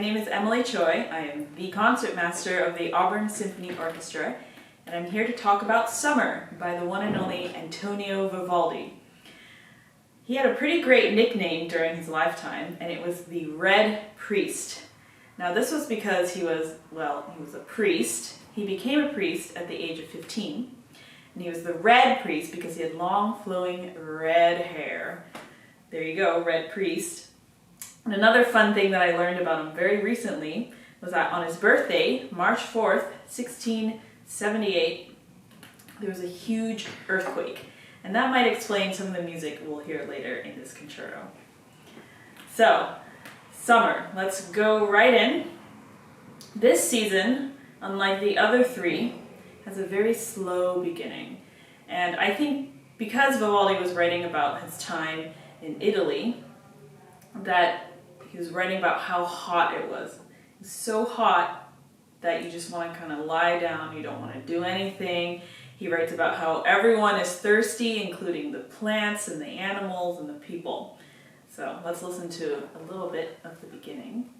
name is Emily Choi. I am the concertmaster of the Auburn Symphony Orchestra, and I'm here to talk about Summer by the one and only Antonio Vivaldi. He had a pretty great nickname during his lifetime, and it was the Red Priest. Now this was because he was a priest. He became a priest at the age of 15, and he was the Red Priest because he had long flowing red hair. There you go, Red Priest. And another fun thing that I learned about him very recently was that on his birthday, March 4th, 1678, there was a huge earthquake. And that might explain some of the music we'll hear later in this concerto. So, Summer, let's go right in. This season, unlike the other three, has a very slow beginning. And I think because Vivaldi was writing about his time in Italy, that he was writing about how hot it was. It was so hot that you just want to kind of lie down, you don't want to do anything. He writes about how everyone is thirsty, including the plants and the animals and the people. So let's listen to a little bit of the beginning.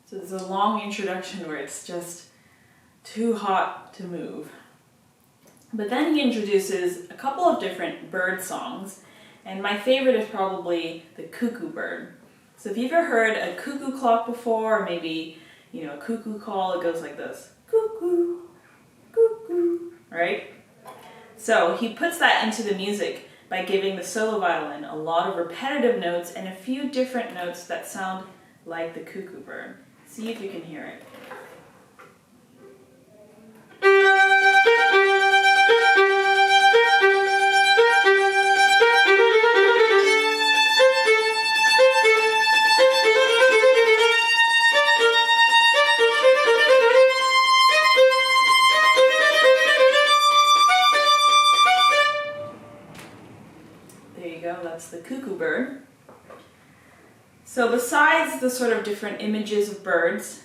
So there's a long introduction where it's just too hot to move. But then he introduces a couple of different bird songs, and my favorite is probably the cuckoo bird. So if you've ever heard a cuckoo clock before, or maybe, a cuckoo call, it goes like this. Cuckoo, cuckoo, right? So he puts that into the music by giving the solo violin a lot of repetitive notes and a few different notes that sound like the cuckoo bird. See if you can hear it. There you go, that's the cuckoo bird. So besides the sort of different images of birds,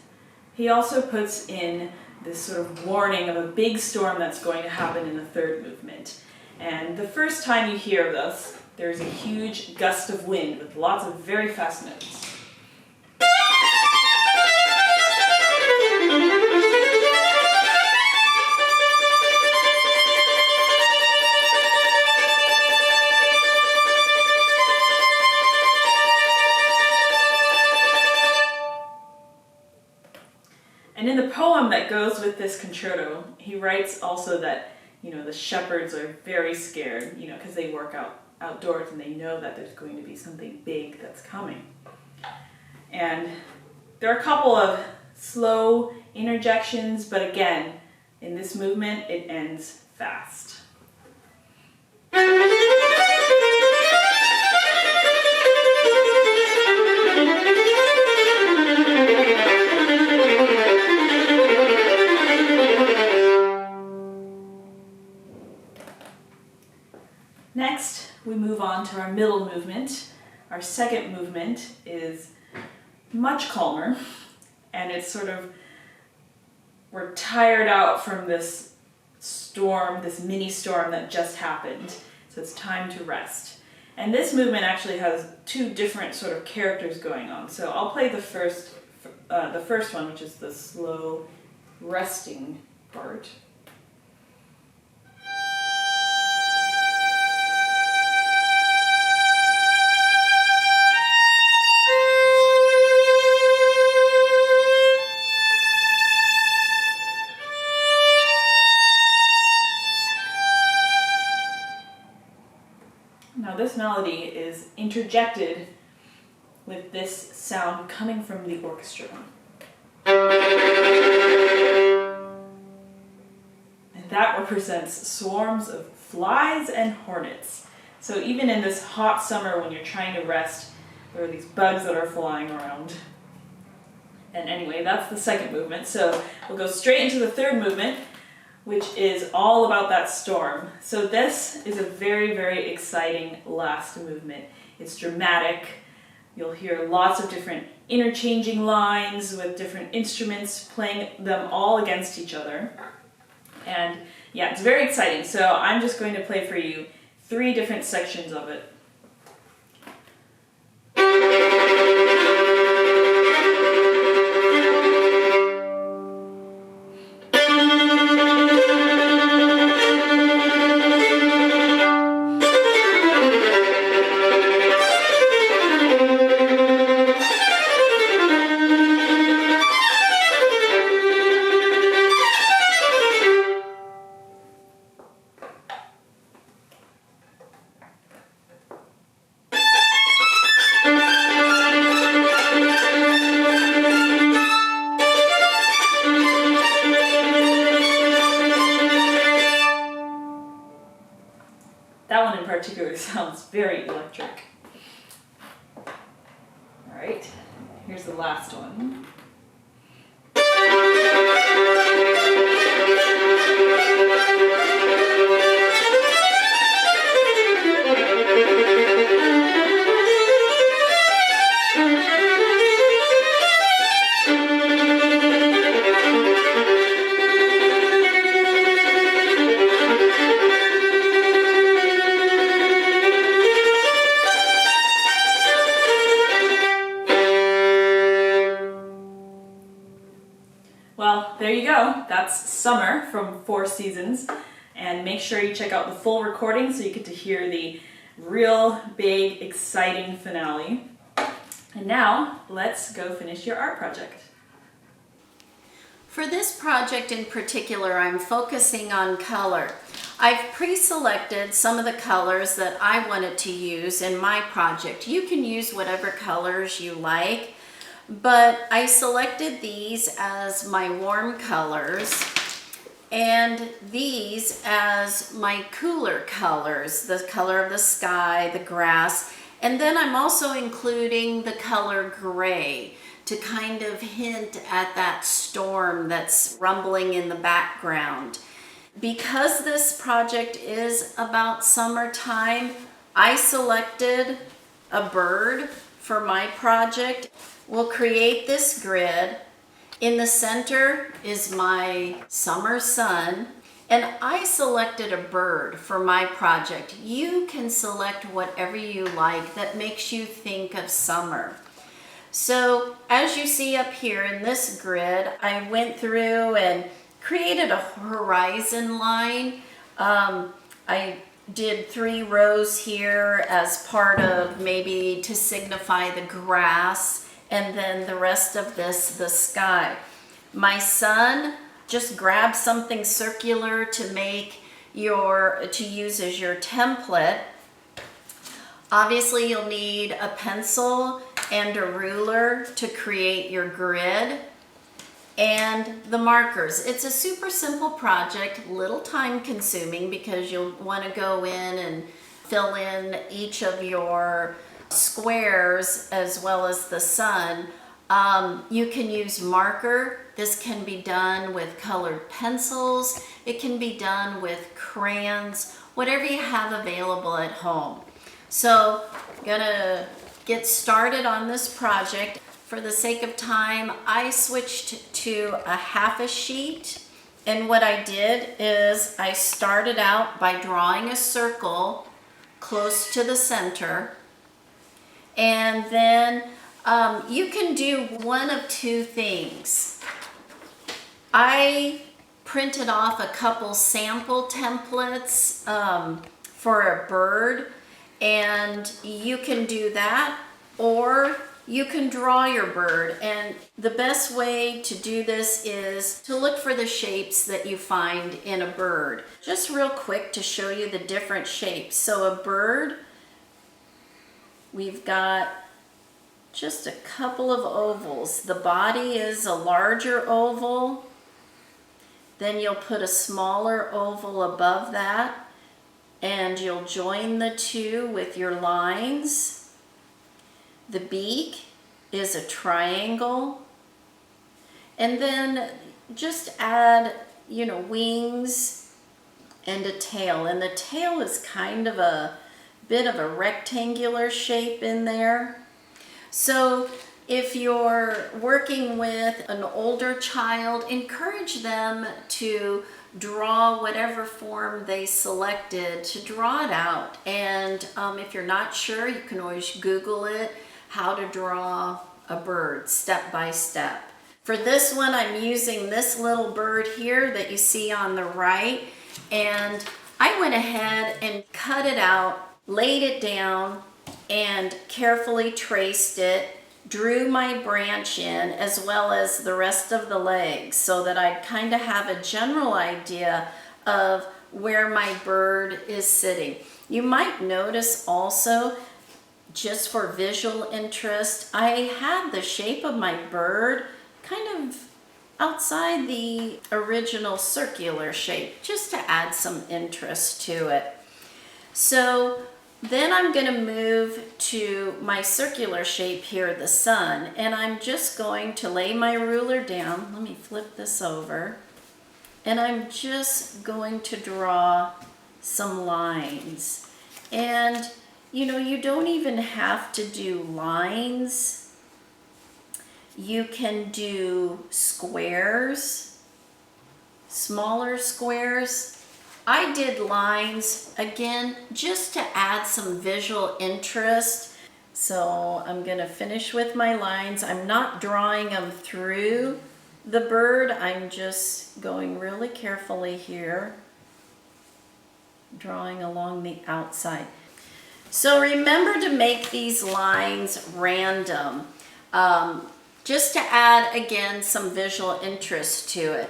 he also puts in this sort of warning of a big storm that's going to happen in the third movement. And the first time you hear this, there's a huge gust of wind with lots of very fast notes. And in the poem that goes with this concerto, he writes also that, the shepherds are very scared, because they work outdoors and they know that there's going to be something big that's coming. And there are a couple of slow interjections, but again, in this movement, it ends fast. Next, we move on to our middle movement. Our second movement is much calmer, and it's sort of, we're tired out from this storm, this mini storm that just happened, so it's time to rest. And this movement actually has two different sort of characters going on. So I'll play the first one, which is the slow resting part. Now this melody is interjected with this sound coming from the orchestra. And that represents swarms of flies and hornets. So even in this hot summer when you're trying to rest, there are these bugs that are flying around. And anyway, that's the second movement. So we'll go straight into the third movement, which is all about that storm. So this is a very, very exciting last movement. It's dramatic. You'll hear lots of different interchanging lines with different instruments playing them all against each other. And yeah, it's very exciting. So I'm just going to play for you 3 different sections of it. That one in particular sounds very electric. All right, here's the last one. Well, there you go. That's Summer from Four Seasons. And make sure you check out the full recording so you get to hear the real big, exciting finale. And now, let's go finish your art project. For this project in particular, I'm focusing on color. I've pre-selected some of the colors that I wanted to use in my project. You can use whatever colors you like, but I selected these as my warm colors and these as my cooler colors, the color of the sky, the grass, and then I'm also including the color gray to kind of hint at that storm that's rumbling in the background. Because this project is about summertime, I selected a bird for my project. We'll create this grid. In the center is my summer sun, and I selected a bird for my project. You can select whatever you like that makes you think of summer. So as you see up here in this grid, I went through and created a horizon line. I did 3 rows here as part of maybe to signify the grass, and then the rest of this, the sky. My sun, just grab something circular to use as your template. Obviously you'll need a pencil and a ruler to create your grid, and the markers. It's a super simple project, little time consuming because you'll want to go in and fill in each of your squares as well as the sun. You can use marker. This can be done with colored pencils. It can be done with crayons, whatever you have available at home. So I'm gonna get started on this project. For the sake of time, I switched to a half a sheet, and what I did is I started out by drawing a circle close to the center, and then you can do one of 2 things. I printed off a couple sample templates for a bird, and you can do that, or you can draw your bird. And the best way to do this is to look for the shapes that you find in a bird. Just real quick to show you the different shapes. So a bird, we've got just a couple of ovals. The body is a larger oval. Then you'll put a smaller oval above that, and you'll join the 2 with your lines. The beak is a triangle, and then just add, wings and a tail. And the tail is kind of a bit of a rectangular shape in there. So if you're working with an older child, encourage them to draw whatever form they selected, to draw it out. And if you're not sure, you can always Google it, how to draw a bird step by step. For this one, I'm using this little bird here that you see on the right, and I went ahead and cut it out, laid it down, and carefully traced it, drew my branch in as well as the rest of the legs so that I kind of have a general idea of where my bird is sitting. You might notice also, just for visual interest, I had the shape of my bird kind of outside the original circular shape, just to add some interest to it. So then I'm going to move to my circular shape here, the sun, and I'm just going to lay my ruler down. Let me flip this over. And I'm just going to draw some lines. And you know, you don't even have to do lines. You can do squares, smaller squares. I did lines, again, just to add some visual interest. So I'm gonna finish with my lines. I'm not drawing them through the bird. I'm just going really carefully here, drawing along the outside. So remember to make these lines random, just to add, again, some visual interest to it.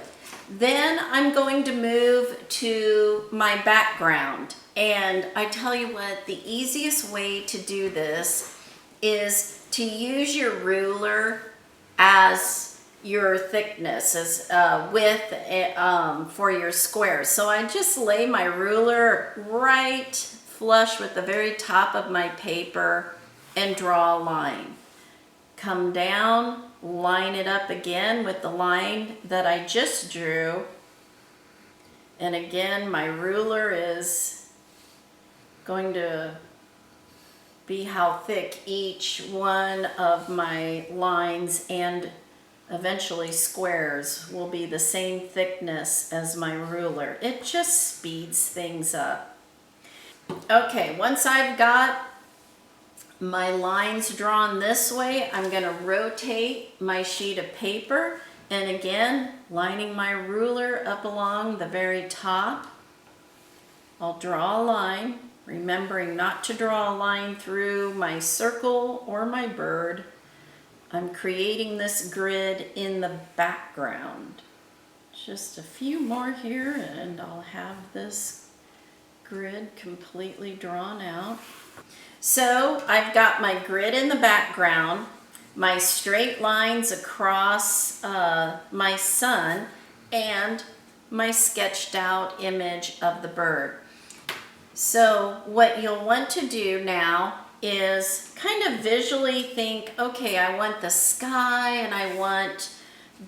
Then I'm going to move to my background. And I tell you what, the easiest way to do this is to use your ruler as your thickness, as width for your squares. So I just lay my ruler right flush with the very top of my paper and draw a line. Come down, line it up again with the line that I just drew. And again, my ruler is going to be how thick each one of my lines and eventually squares will be the same thickness as my ruler. It just speeds things up. Okay, once I've got my lines drawn this way, I'm going to rotate my sheet of paper, and again, lining my ruler up along the very top. I'll draw a line, remembering not to draw a line through my circle or my bird. I'm creating this grid in the background. Just a few more here and I'll have this grid completely drawn out. So I've got my grid in the background, my straight lines across my sun, and my sketched out image of the bird. So what you'll want to do now is kind of visually think, okay, I want the sky and I want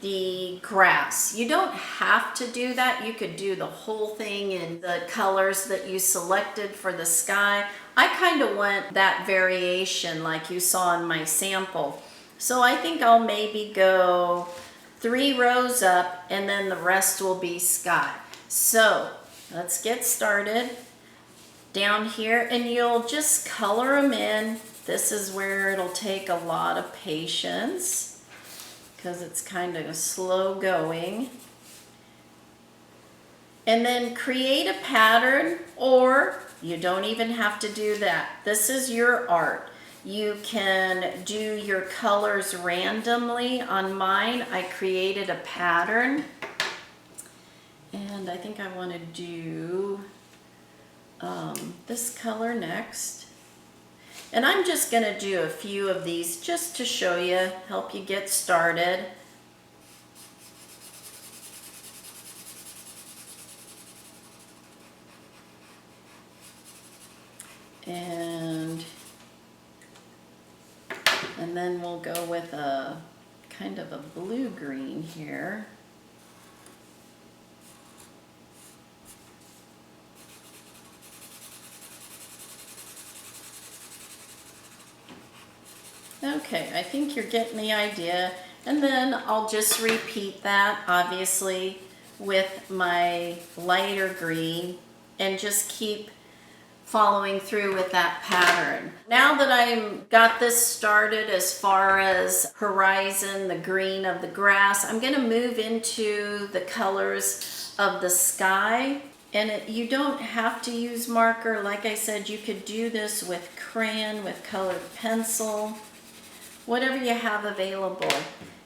the grass. You don't have to do that. You could do the whole thing in the colors that you selected for the sky. I kind of want that variation like you saw in my sample. So I think I'll maybe go 3 rows up and then the rest will be sky. So let's get started down here, and you'll just color them in. This is where it'll take a lot of patience because it's kind of slow going. And then create a pattern, or you don't even have to do that. This is your art. You can do your colors randomly. On mine, I created a pattern. And I think I want to do this color next. And I'm just going to do a few of these just to show you, help you get started. And then we'll go with a kind of a blue-green here. Okay, I think you're getting the idea. And then I'll just repeat that, obviously, with my lighter green and just keep following through with that pattern. Now that I've got this started as far as horizon, the green of the grass, I'm gonna move into the colors of the sky. And you don't have to use marker. Like I said, you could do this with crayon, with colored pencil, whatever you have available.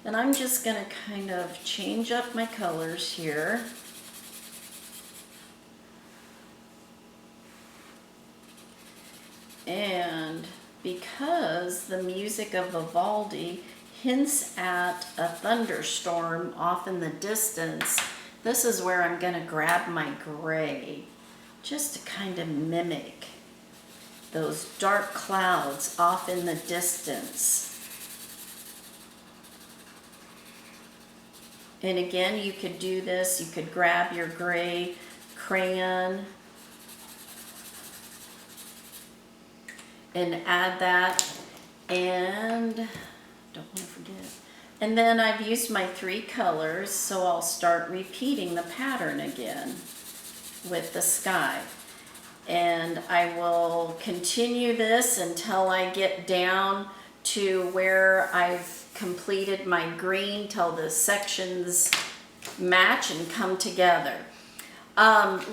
And I'm just gonna kind of change up my colors here. And because the music of Vivaldi hints at a thunderstorm off in the distance, this is where I'm gonna grab my gray, just to kind of mimic those dark clouds off in the distance. And again, you could do this, you could grab your gray crayon and add that, and don't want to forget. And then I've used my 3 colors, so I'll start repeating the pattern again with the sky. And I will continue this until I get down to where I've completed my green till the sections match and come together.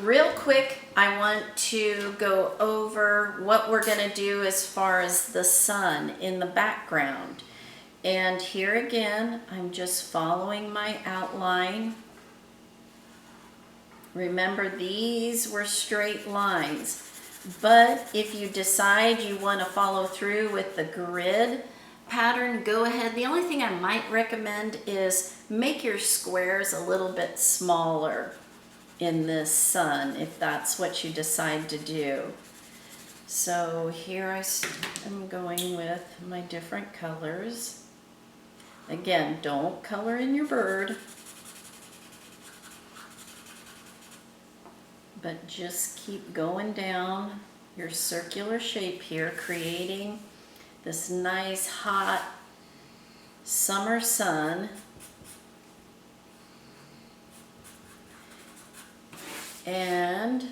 Real quick, I want to go over what we're going to do as far as the sun in the background. And here again, I'm just following my outline. Remember, these were straight lines. But if you decide you want to follow through with the grid pattern, go ahead. The only thing I might recommend is make your squares a little bit smaller in this sun, if that's what you decide to do. So here I'm going with my different colors. Again, don't color in your bird, but just keep going down your circular shape here, creating this nice hot summer sun. And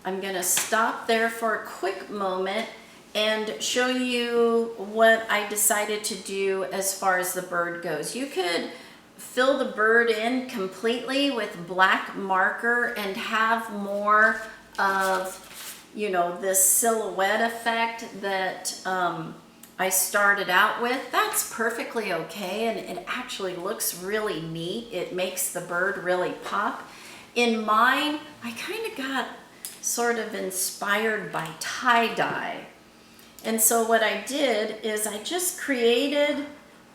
I'm going to stop there for a quick moment and show you what I decided to do as far as the bird goes. You could fill the bird in completely with black marker and have more of, you know, this silhouette effect that I started out with. That's perfectly okay, and it actually looks really neat. It makes the bird really pop. In mine, I kind of got sort of inspired by tie-dye. And so what I did is I just created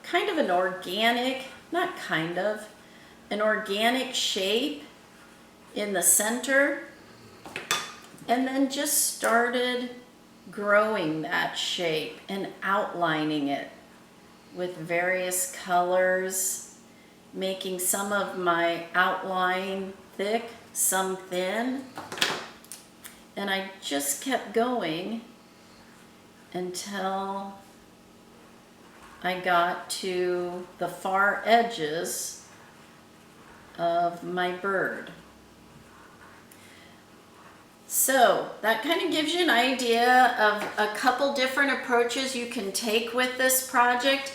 kind of an organic, not kind of, an organic shape in the center, and then just started growing that shape and outlining it with various colors, making some of my outline thick, some thin, and I just kept going until I got to the far edges of my bird. So that kind of gives you an idea of a couple different approaches you can take with this project.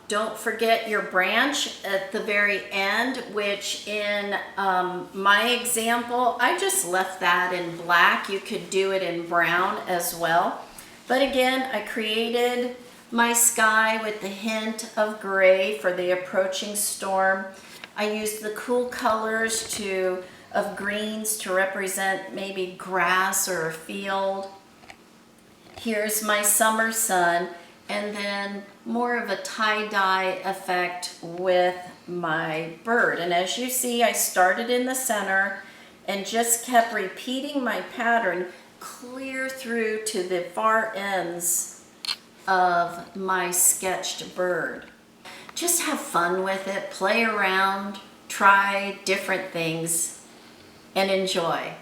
Don't forget your branch at the very end, which in my example, I just left that in black. You could do it in brown as well. But again, I created my sky with the hint of gray for the approaching storm. I used the cool colors of greens to represent maybe grass or a field. Here's my summer sun, and then more of a tie-dye effect with my bird. And as you see, I started in the center and just kept repeating my pattern clear through to the far ends of my sketched bird. Just have fun with it, play around, try different things, and enjoy.